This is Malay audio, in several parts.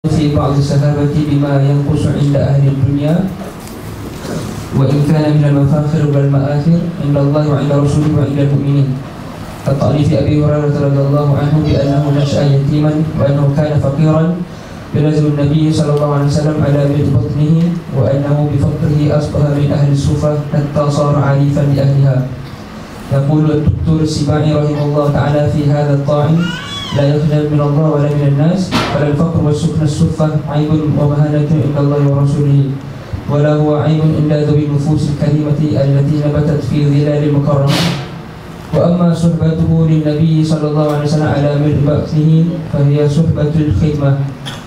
في بعض الصحابة بما ينقص عند أهل الدنيا وإن كان من المفاخر والمآثر عند الله وعند رسوله وعند المؤمنين كتعريف أبي هريرة رضي الله عنه بأنه نشأ يتيما وأنه كان فقيرا بلزم النبي صلى الله عليه وسلم على ملء بطنه وأنه بفقره أصبح من أهل الصوفة حتى صار عريفا لأهلها. يقول الدكتور السباعي رحمه الله تعالى في هذا الطاعن: لا يخجل من الله ولا من الناس، ولا الفقر والسكن الصفة عيب ومهانة عند الله ورسوله، ولا هو عيب عند ذوي النفوس الكريمة التي نبتت في ظلال المكرمة. وأما صحبته للنبي صلى الله عليه وسلم على ملء بأسه فهي صحبة الخدمة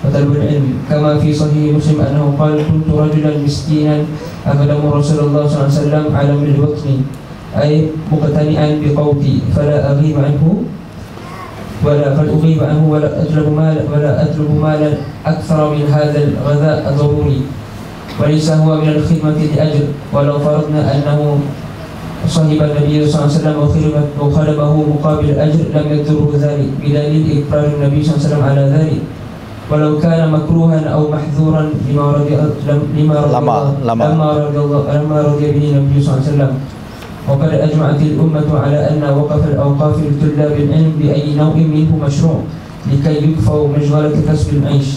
وطلب العلم، كما في صحيح مسلم أنه قال: كنت رجلا مسكينا أخدم رسول الله صلى الله عليه وسلم على ملء بطني، أي مقتنعا بقوتي فلا أغيب عنه ولا أطلب مالا أكثر من هذا الغذاء الضروري، وليس هو من الخدمة لأجر، ولو فرضنا أنه صاحب النبي صلى الله عليه وسلم وخدمه مقابل الأجر لم يضره ذلك، بدليل إقرار النبي صلى الله عليه وسلم على ذلك، ولو كان مكروها أو محظورا لما رضي به النبي صلى الله عليه وسلم. وقد أجمعت الأمة على أن وقف الأوقاف لطلاب العلم بأي نوع منه مشروع لكي يكفوا مشغلة كسب العيش.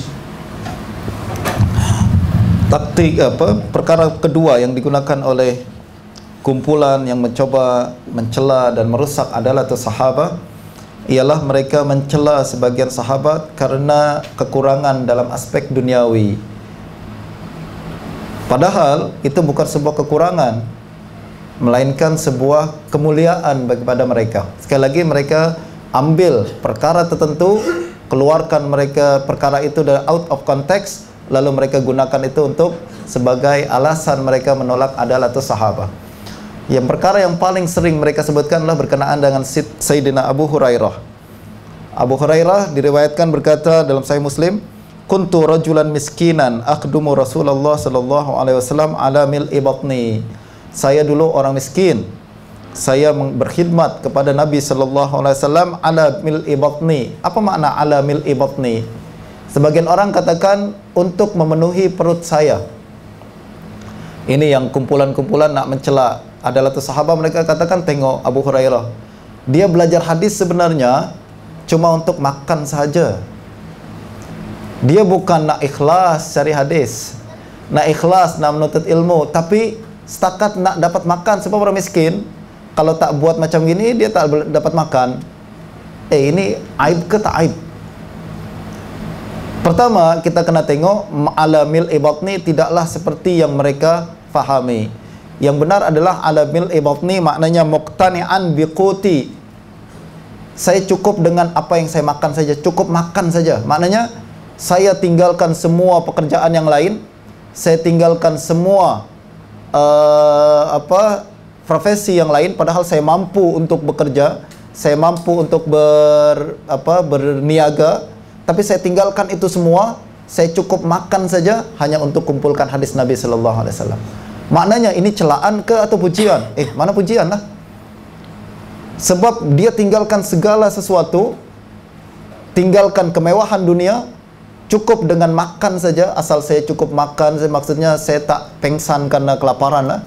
Taktik perkara kedua yang digunakan oleh kumpulan yang mencoba mencela dan merusak adalah sahabat, ialah mereka mencela sebagian sahabat karena kekurangan dalam aspek duniawi. Padahal itu bukan sebuah kekurangan, melainkan sebuah kemuliaan kepada mereka. Sekali lagi, mereka ambil perkara tertentu, keluarkan mereka perkara itu dari out of context, lalu mereka gunakan itu untuk sebagai alasan mereka menolak adalah sahabat. Yang perkara yang paling sering mereka sebutkan adalah berkenaan dengan Sayyidina Abu Hurairah. Abu Hurairah diriwayatkan berkata dalam Sahih Muslim, "Kuntu rajulan miskinan akhdumu Rasulullah sallallahu alaihi wasallam ala mil'i batni." Saya dulu orang miskin. Saya berkhidmat kepada Nabi sallallahu alaihi wasallam ala mil'i batni. Apa makna ala mil'i batni? Sebagian orang katakan untuk memenuhi perut saya. Ini yang kumpulan-kumpulan nak mencela adalah sahabat. Mereka katakan, tengok Abu Hurairah, dia belajar hadis sebenarnya cuma untuk makan saja. Dia bukan nak ikhlas cari hadis, nak ikhlas nak menuntut ilmu, tapi setakat nak dapat makan. Sebab orang miskin kalau tak buat macam gini dia tak dapat makan. Ini aib ke tak aib? Pertama, kita kena tengok ala mil'i batni tidaklah seperti yang mereka fahami. Yang benar adalah ala mil'i batni maknanya muqtani'an biquti. Saya cukup dengan apa yang saya makan saja, cukup makan saja. Maknanya saya tinggalkan semua pekerjaan yang lain, saya tinggalkan semua profesi yang lain, padahal saya mampu untuk bekerja, saya mampu untuk berniaga, tapi saya tinggalkan itu semua, saya cukup makan saja hanya untuk kumpulkan hadis Nabi sallallahu alaihi wasallam. Maknanya ini celaan ke atau pujian? Mana pujian lah? Sebab dia tinggalkan segala sesuatu, tinggalkan kemewahan dunia, cukup dengan makan saja. Asal saya cukup makan, maksudnya saya tak pengsan karena kelaparan lah.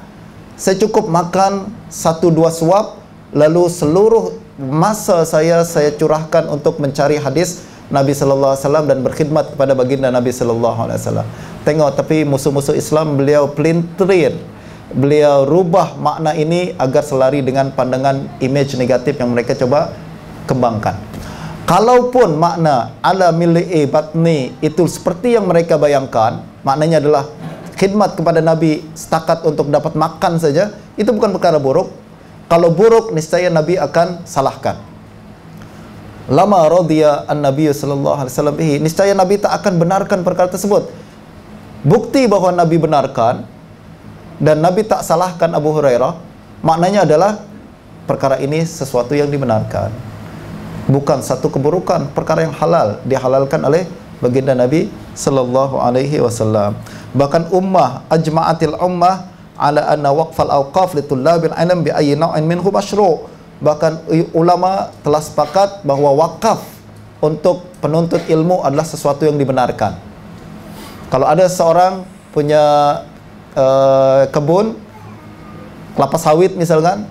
Saya cukup makan 1-2 suap, lalu seluruh masa saya curahkan untuk mencari hadis Nabi sallallahu alaihi wasallam dan berkhidmat kepada baginda Nabi sallallahu alaihi wasallam. Tengok, tapi musuh-musuh Islam beliau pelintir, beliau rubah makna ini agar selari dengan pandangan image negatif yang mereka coba kembangkan. Kalaupun makna ala mil'i batni itu seperti yang mereka bayangkan, maknanya adalah khidmat kepada Nabi setakat untuk dapat makan saja, itu bukan perkara buruk. Kalau buruk, niscaya Nabi akan salahkan. Lama radhiya an-nabiy sallallahu alaihi wasallam bihi, niscaya Nabi tak akan benarkan perkara tersebut. Bukti bahwa Nabi benarkan dan Nabi tak salahkan Abu Hurairah, maknanya adalah perkara ini sesuatu yang dibenarkan, bukan satu keburukan, perkara yang halal, dihalalkan oleh baginda Nabi sallallahu alaihi wasallam. Bahkan ajma'atil ummah ala anna waqfal awqaf li tullabil ilm bi ayyi naw'in minhu masyru'. Bahkan ulama telah sepakat bahwa wakaf untuk penuntut ilmu adalah sesuatu yang dibenarkan. Kalau ada seorang punya kebun kelapa sawit misalkan,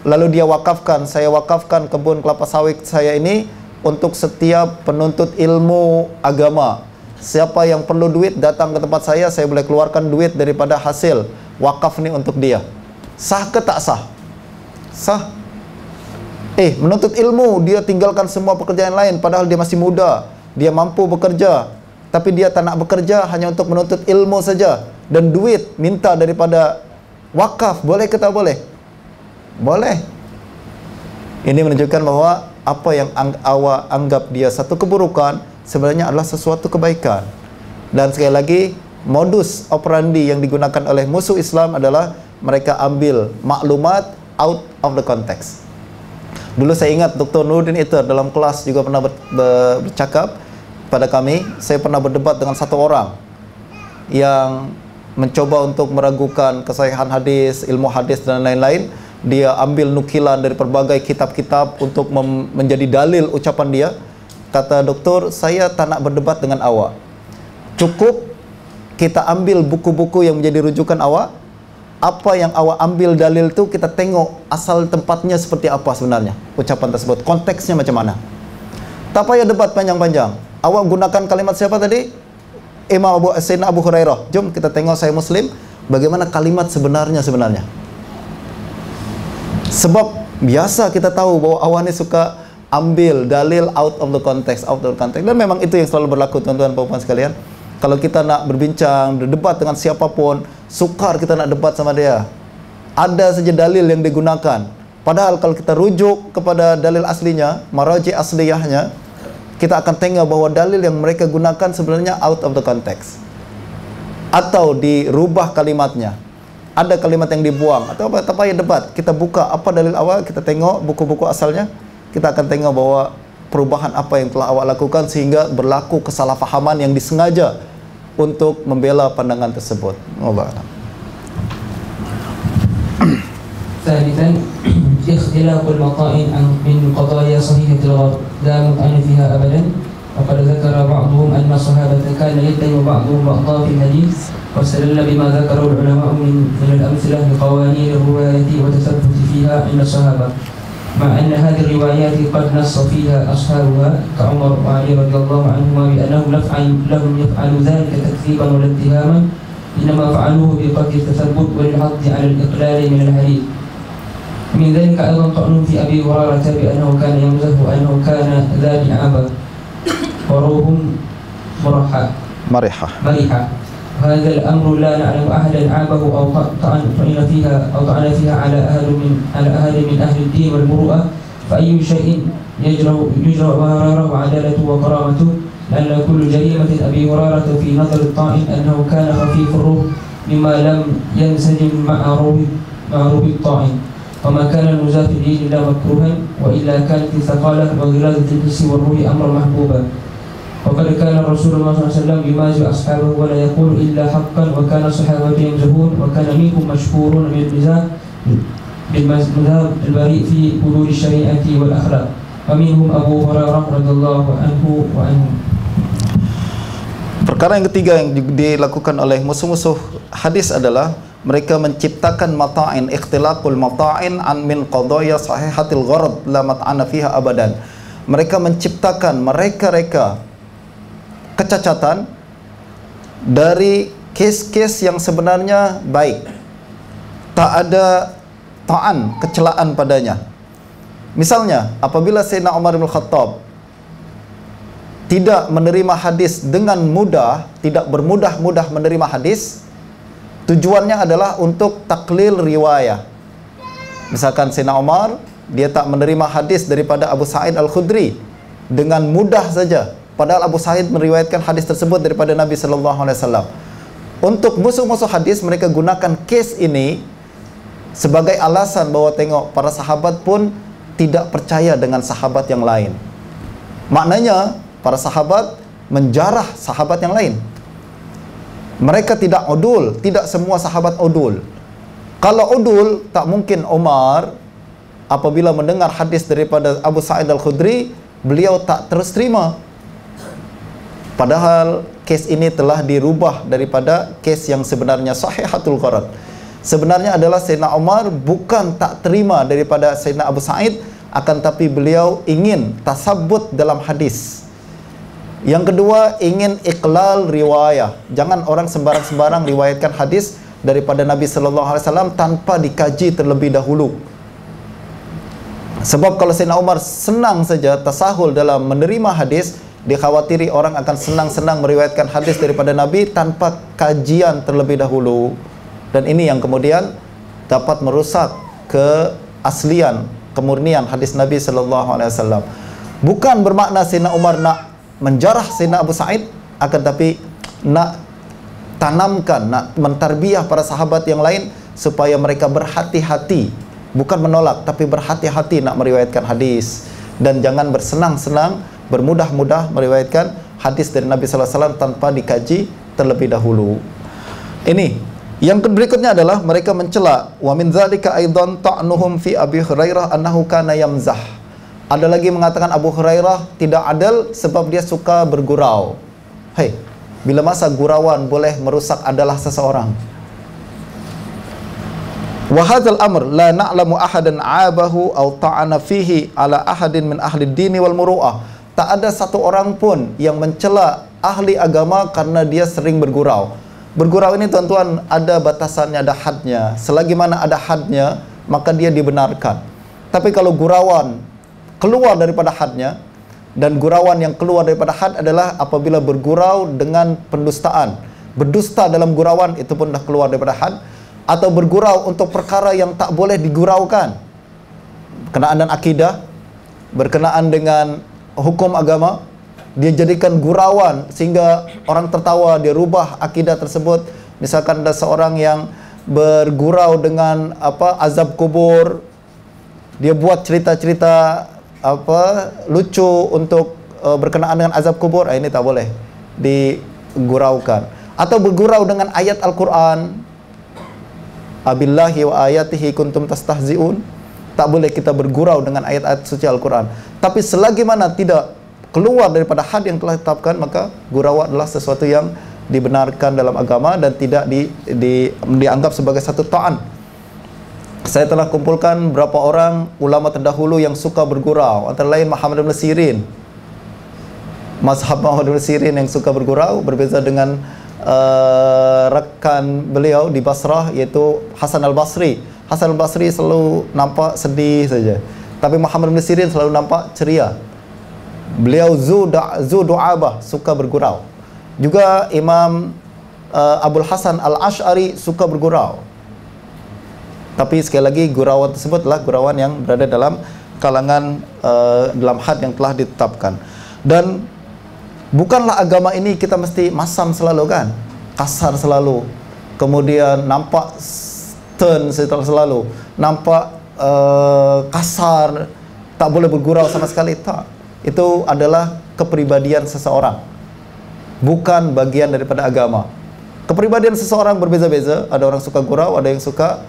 lalu dia wakafkan, saya wakafkan kebun kelapa sawit saya ini untuk setiap penuntut ilmu agama. Siapa yang perlu duit datang ke tempat saya boleh keluarkan duit daripada hasil wakaf ini untuk dia. Sah ke tak sah? Sah. Menuntut ilmu, dia tinggalkan semua pekerjaan lain padahal dia masih muda, dia mampu bekerja, tapi dia tak nak bekerja hanya untuk menuntut ilmu saja, dan duit minta daripada wakaf, boleh ke tak boleh? Boleh. Ini menunjukkan bahwa apa yang awak anggap dia satu keburukan sebenarnya adalah sesuatu kebaikan. Dan sekali lagi, modus operandi yang digunakan oleh musuh Islam adalah mereka ambil maklumat out of the context. Dulu saya ingat Dr. Nuruddin Itter dalam kelas juga pernah bercakap pada kami. Saya pernah berdebat dengan satu orang yang mencoba untuk meragukan kesahihan hadis, ilmu hadis dan lain-lain. Dia ambil nukilan dari berbagai kitab-kitab untuk menjadi dalil ucapan dia. Kata doktor, saya tak nak berdebat dengan awak. Cukup kita ambil buku-buku yang menjadi rujukan awak. Apa yang awak ambil dalil itu kita tengok asal tempatnya seperti apa sebenarnya ucapan tersebut, konteksnya macam mana. Tak payah debat panjang-panjang. Awak gunakan kalimat siapa tadi? Imam Sayyidina Abu Hurairah. Jom kita tengok Sahih Muslim bagaimana kalimat sebenarnya. Sebab biasa kita tahu bahwa awak ni suka ambil dalil out of the context. Dan memang itu yang selalu berlaku tuan-tuan dan puan sekalian. Kalau kita nak berbincang, berdebat dengan siapapun, sukar kita nak debat sama dia. Ada saja dalil yang digunakan. Padahal kalau kita rujuk kepada dalil aslinya, maraji asliyahnya, kita akan tengok bahwa dalil yang mereka gunakan sebenarnya out of the context. Atau dirubah kalimatnya. Ada kalimat yang dibuang. Atau apa, tak payah debat. Kita buka apa dalil awal, kita tengok buku-buku asalnya. Kita akan tengok bahwa perubahan apa yang telah awak lakukan sehingga berlaku kesalahfahaman yang disengaja untuk membela pandangan tersebut. Allah. ثالثا اختلاف المطائن من قضايا صحيحة الغرب لا مطعن فيها أبدا. وقد ذكر بعضهم أن الصحابة كان يتهم بعضهم بعضا في الحديث واستدل بما ذكره العلماء من الأمثلة بقوانين الرواية وتثبت فيها عند الصحابة، مع أن هذه الروايات قد نص فيها أصحابها كعمر وعلي رضي الله عنهما بأنهم لم يفعلوا ذلك تكذيبا ولا اتهاما، إنما فعلوه بقدر التثبت وللحظ على الإقلال من الحديث. من ذلك أيضا طعن في أبي هريرة بأنه كان يمزح وأنه كان ذا لعابة وروح مرحة. هذا الأمر لا نعلم أحدا عابه أو طعن فيها على أهل من أهل الدين والمروءة، فأي شيء يجرى أبا هريرة وعدالته وكرامته، لأن كل جريمة أبي هريرة في نظر الطاعن أنه كان خفيف الروح مما لم ينسجم مع روح الطاعن، وما كان المزاح في دين الله مكروها، وإلا كانت الثقالة وغلاظة الحس والروح أمرا محبوبا. وقد كان الرسول صلى الله عليه وسلم يمازح أصحابه ولا يقول إلا حقا، وكان الصحابة يمزحون، وكان منهم مشهورون بالمزاح بالمذهب البريء في حدود الشريعة والأخلاق، ومنهم أبو هريرة رضي الله عنه وعنهم. Perkara yang ketiga yang dilakukan oleh musuh-musuh hadis adalah mereka menciptakan mata'in, ikhtilaqul mata'in an min qadaya sahihatil gharad la mat'ana fiha abadan. Mereka menciptakan mereka kecacatan dari kes-kes yang sebenarnya baik. Tak ada ta'an, kecelaan padanya. Misalnya, apabila Sayyidina Umar bin Khattab tidak menerima hadis dengan mudah, tidak bermudah-mudah menerima hadis, tujuannya adalah untuk taklil riwayah. Misalkan Sayyidina Umar, dia tak menerima hadis daripada Abu Sa'id Al-Khudri dengan mudah saja. Padahal Abu Sa'id meriwayatkan hadis tersebut daripada Nabi sallallahu alaihi wasallam. Untuk musuh-musuh hadis mereka gunakan kes ini sebagai alasan bahwa tengok para sahabat pun tidak percaya dengan sahabat yang lain. Maknanya para sahabat menjarah sahabat yang lain. Mereka tidak udul, tidak semua sahabat udul. Kalau udul, tak mungkin Umar apabila mendengar hadis daripada Abu Sa'id Al-Khudri, beliau tak terus terima. Padahal kes ini telah dirubah daripada kes yang sebenarnya sahihatul gharad. Sebenarnya adalah Sayyidina Umar bukan tak terima daripada Sayyidina Abu Sa'id, akan tapi beliau ingin tasabbut dalam hadis. Yang kedua, ingin iqlal riwayah. Jangan orang sembarang-sembarang riwayatkan hadis daripada Nabi sallallahu alaihi wasallam tanpa dikaji terlebih dahulu. Sebab kalau Sayyidina Umar senang saja tasahul dalam menerima hadis, dikhawatiri orang akan senang-senang meriwayatkan hadis daripada Nabi tanpa kajian terlebih dahulu. Dan ini yang kemudian dapat merusak keaslian, kemurnian hadis Nabi sallallahu alaihi wasallam. Bukan bermakna Sayyidina Umar nak menjarah Sayyidina Abu Sa'id, akan tapi nak tanamkan, nak mentarbiah para sahabat yang lain supaya mereka berhati-hati, bukan menolak tapi berhati-hati nak meriwayatkan hadis, dan jangan bersenang-senang, bermudah-mudah meriwayatkan hadis dari Nabi sallallahu alaihi wasallam tanpa dikaji terlebih dahulu. Ini yang berikutnya adalah mereka mencela, wa min dzalika aidan ta'nuhum fi Abi Hurairah annahu kana yamzah. Ada lagi mengatakan Abu Hurairah tidak adil sebab dia suka bergurau. Hei, bila masa gurauan boleh merusak adalah seseorang? Wa hadzal amr la na'lamu ahadan 'abahu aw ta'ana fihi ala ahadin min ahli ad-din wal muru'ah. Tak ada satu orang pun yang mencela ahli agama karena dia sering bergurau. Bergurau ini tuan-tuan ada batasannya, ada hadnya. Selagi mana ada hadnya, maka dia dibenarkan. Tapi kalau gurauan keluar daripada hadnya, dan gurauan yang keluar daripada had adalah apabila bergurau dengan pendustaan. Berdusta dalam gurauan, itu pun dah keluar daripada had. Atau bergurau untuk perkara yang tak boleh diguraukan. Berkenaan dengan akidah, berkenaan dengan hukum agama, dia jadikan gurauan sehingga orang tertawa, dia rubah akidah tersebut. Misalkan ada seorang yang bergurau dengan azab kubur, dia buat cerita-cerita lucu untuk berkenaan dengan azab kubur, ini tak boleh diguraukan. Atau bergurau dengan ayat Al-Quran, abillahi wa ayatihi kuntum tastahzi'un, tak boleh kita bergurau dengan ayat-ayat suci Al-Quran. Tapi selagi mana tidak keluar daripada had yang telah ditetapkan, maka gurau adalah sesuatu yang dibenarkan dalam agama dan tidak dianggap sebagai satu ta'an. Saya telah kumpulkan berapa orang ulama terdahulu yang suka bergurau, antara lain Muhammad bin Sirin. Mazhab Muhammad bin Sirin yang suka bergurau berbeza dengan rekan beliau di Basrah, yaitu Hasan al-Basri. Hasan al-Basri selalu nampak sedih saja, tapi Muhammad bin Sirin selalu nampak ceria. Beliau zu du'abah, suka bergurau. Juga Imam Abul Hasan al-Ash'ari suka bergurau. Tapi sekali lagi gurauan tersebut adalah gurauan yang berada dalam kalangan dalam had yang telah ditetapkan. Dan bukanlah agama ini kita mesti masam selalu kan, kasar selalu, kemudian nampak stern selalu, nampak kasar, tak boleh bergurau sama sekali. Tak, itu adalah kepribadian seseorang, bukan bagian daripada agama. Kepribadian seseorang berbeza-beza. Ada orang suka gurau, ada yang suka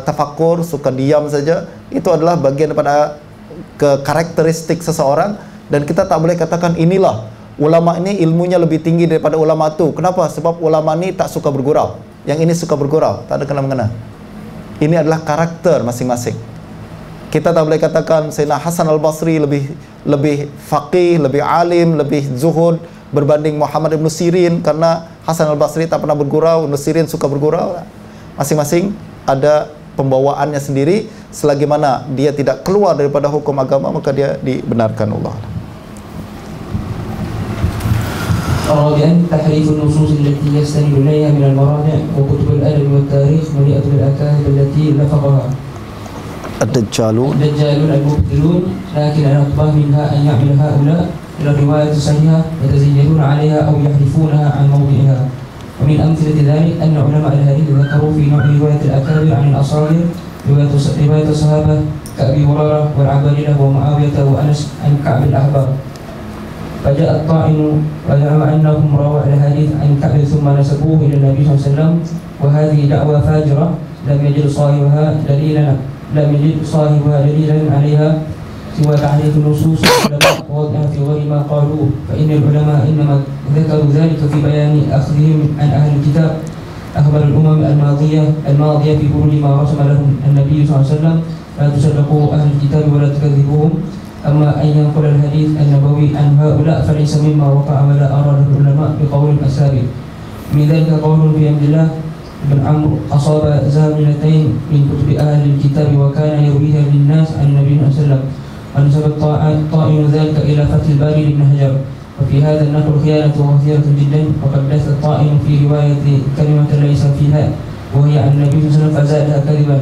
tafakur, suka diam saja. Itu adalah bagian daripada karakteristik seseorang, dan kita tak boleh katakan inilah ulama ini ilmunya lebih tinggi daripada ulama itu. Kenapa? Sebab ulama ini tak suka bergurau, yang ini suka bergurau. Tak ada kena-mengena. Ini adalah karakter masing-masing. Kita tak boleh katakan Sayyidina Hasan al-Basri lebih faqih, lebih alim, lebih zuhud berbanding Muhammad bin Sirin karena Hasan al-Basri tak pernah bergurau, Ibn Sirin suka bergurau. Masing-masing ada pembawaannya sendiri. Selagi mana dia tidak keluar daripada hukum agama, maka dia dibenarkan. Allah. رابعا تحريف النصوص التي يستند إليها من المراجع وكتب الأدب والتاريخ مليئة بالأكاذيب التي لفظها الدجالون المبطلون، لكن الأطباء منها أن يعمل هؤلاء إلى الرواية الصحيحة يتزيدون عليها أو يحرفونها عن موضعها. ومن أمثلة ذلك أن علماء الحديث ذكروا في نوع رواية الأكابر عن الأصاغر رواية الصحابة كأبي هريرة والعبادلة ومعاوية وأنس عن كعب الأحبار، فجاء الطاعن وزعم أنهم رووا الحديث عن كعب ثم نسبوه إلى النبي صلى الله عليه وسلم، وهذه دعوة فاجرة لم يجد صاحبها دليلا عليها سوى تحريف النصوص ووضعها في غير ما قالوه، فإن العلماء إنما ذكروا ذلك في بيان أخذهم عن أهل الكتاب أخبر الأمم الماضية في قرون ما رسم لهم النبي صلى الله عليه وسلم: لا تصدقوا أهل الكتاب ولا تكذبوهم. أما أن ينقل الحديث النبوي عن هؤلاء فليس مما وقع ولا أراده العلماء بقول السابق. من ذلك قول في عبد الله بن عمرو: أصاب زاملتين من كتب أهل الكتاب وكان يرويها للناس عن النبي صلى الله عليه وسلم، ونسب الطائن ذلك إلى فتح الباري لابن حجر. وفي هذا النقل خيانة كثيرة جدا، وقد دس الطائن في رواية كلمة ليس فيها وهي عن النبي صلى الله عليه وسلم فزادها كذبا،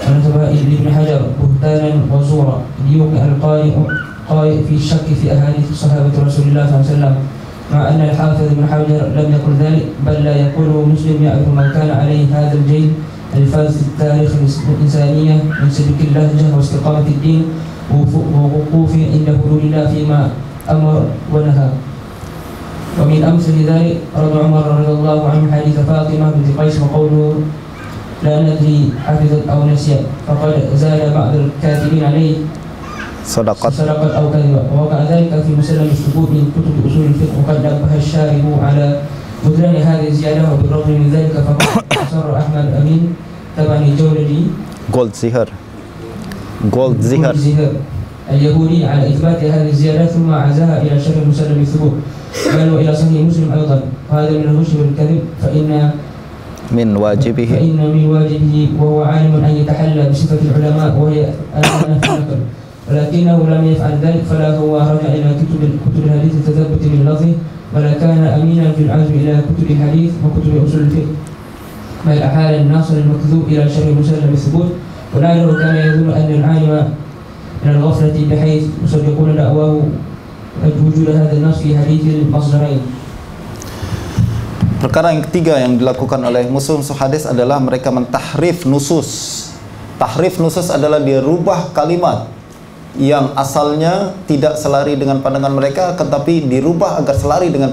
ونسبها لابن حجر بهتانا وزورا ليوقع القارئ في الشك في أحاديث صحابة رسول الله صلى الله عليه وسلم، مع أن الحافظ ابن حجر لم يقل ذلك، بل لا يقوله مسلم يعرف ما كان عليه هذا الجيل الفاز في التاريخ الإنسانية من سلوك اللهجة واستقامة الدين ووقوف عند حدود الله فيما أمر ونهى. ومن أمثل ذلك رد عمر رضي الله عنه حديث فاطمة بنت قيس وقوله: لا ندري حفظت أو نسيت، فقد زاد بعض الكاتبين عليه صدقت أو كذبت. ووقع ذلك في مسلم الثبوت من كتب أصول الفقه، وقد نبه الشارح على بطلان هذه الزيادة. وبالرغم من ذلك فقد أصر أحمد أمين تبع الجولجي جولد زيهر اليهودي على إثبات هذه الزيادة، ثم عزاها إلى شرح مسلم الثبوت، بل وإلى صحيح مسلم أيضا. وهذا من الغش والكذب، فإن من واجبه وهو عالم أن يتحلى بصفة العلماء وهي الأمانة في النقل، ولكنه لم يفعل ذلك، فلا هو رجع إلى كتب الحديث التثبت من لفظه، ولا كان أمينا في العزم إلى كتب الحديث وكتب أصول الفقه، بل أحال الناصر المكذوب إلى شرح مسلم الثبوت. ولعله كان يظن أن العالم من الغفلة بحيث يصدقون دعواه وجود هذا النص في حديث المصدرين. Perkara yang ketiga yang dilakukan oleh musuh-musuh hadis adalah mereka mentahrif nusus. Tahrif nusus adalah dia rubah kalimat yang asalnya tidak selari dengan pandangan mereka, tetapi dirubah agar selari dengan